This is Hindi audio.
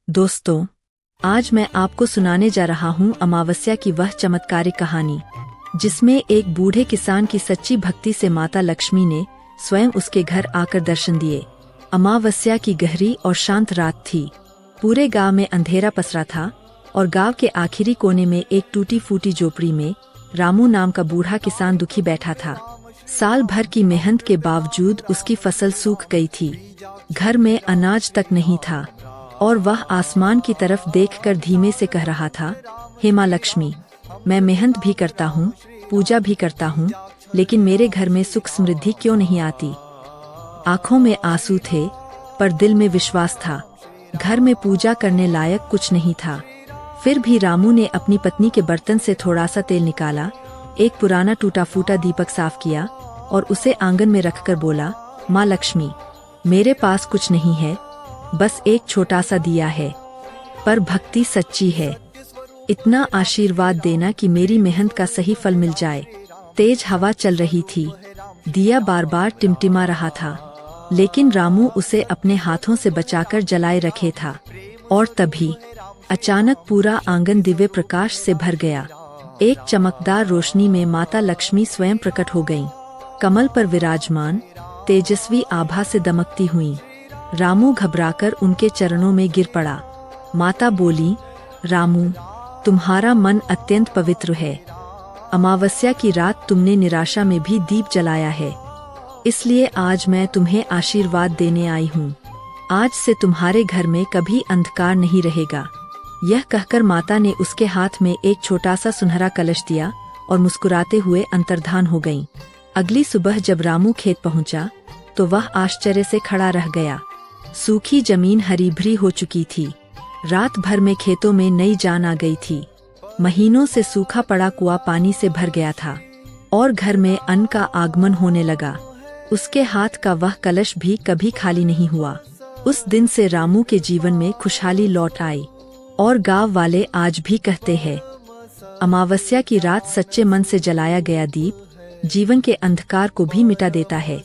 दोस्तों, आज मैं आपको सुनाने जा रहा हूँ अमावस्या की वह चमत्कारिक कहानी जिसमें एक बूढ़े किसान की सच्ची भक्ति से माता लक्ष्मी ने स्वयं उसके घर आकर दर्शन दिए। अमावस्या की गहरी और शांत रात थी। पूरे गांव में अंधेरा पसरा था और गांव के आखिरी कोने में एक टूटी फूटी झोपड़ी में रामू नाम का बूढ़ा किसान दुखी बैठा था। साल भर की मेहनत के बावजूद उसकी फसल सूख गई थी। घर में अनाज तक नहीं था और वह आसमान की तरफ देखकर धीमे से कह रहा था, हे माँ लक्ष्मी, मैं मेहनत भी करता हूँ, पूजा भी करता हूँ, लेकिन मेरे घर में सुख समृद्धि क्यों नहीं आती। आंखों में आंसू थे पर दिल में विश्वास था। घर में पूजा करने लायक कुछ नहीं था। फिर भी रामू ने अपनी पत्नी के बर्तन से थोड़ा सा तेल निकाला, एक पुराना टूटा फूटा दीपक साफ किया और उसे आंगन में रखकर बोला, माँ लक्ष्मी, मेरे पास कुछ नहीं है, बस एक छोटा सा दिया है, पर भक्ति सच्ची है। इतना आशीर्वाद देना कि मेरी मेहनत का सही फल मिल जाए। तेज हवा चल रही थी, दिया बार बार टिमटिमा रहा था, लेकिन रामू उसे अपने हाथों से बचाकर जलाए रखे था। और तभी अचानक पूरा आंगन दिव्य प्रकाश से भर गया। एक चमकदार रोशनी में माता लक्ष्मी स्वयं प्रकट हो गईं, कमल पर विराजमान, तेजस्वी आभा से दमकती हुई। रामू घबराकर उनके चरणों में गिर पड़ा। माता बोली, रामू, तुम्हारा मन अत्यंत पवित्र है। अमावस्या की रात तुमने निराशा में भी दीप जलाया है, इसलिए आज मैं तुम्हें आशीर्वाद देने आई हूँ। आज से तुम्हारे घर में कभी अंधकार नहीं रहेगा। यह कहकर माता ने उसके हाथ में एक छोटा सा सुनहरा कलश दिया और मुस्कुराते हुए अंतर्धान हो गईं। अगली सुबह जब रामू खेत पहुंचा तो वह आश्चर्य से खड़ा रह गया। सूखी जमीन हरी भरी हो चुकी थी। रात भर में खेतों में नई जान आ गई थी। महीनों से सूखा पड़ा कुआं पानी से भर गया था और घर में अन्न का आगमन होने लगा। उसके हाथ का वह कलश भी कभी खाली नहीं हुआ। उस दिन से रामू के जीवन में खुशहाली लौट आई और गांव वाले आज भी कहते हैं, अमावस्या की रात सच्चे मन से जलाया गया दीप जीवन के अंधकार को भी मिटा देता है।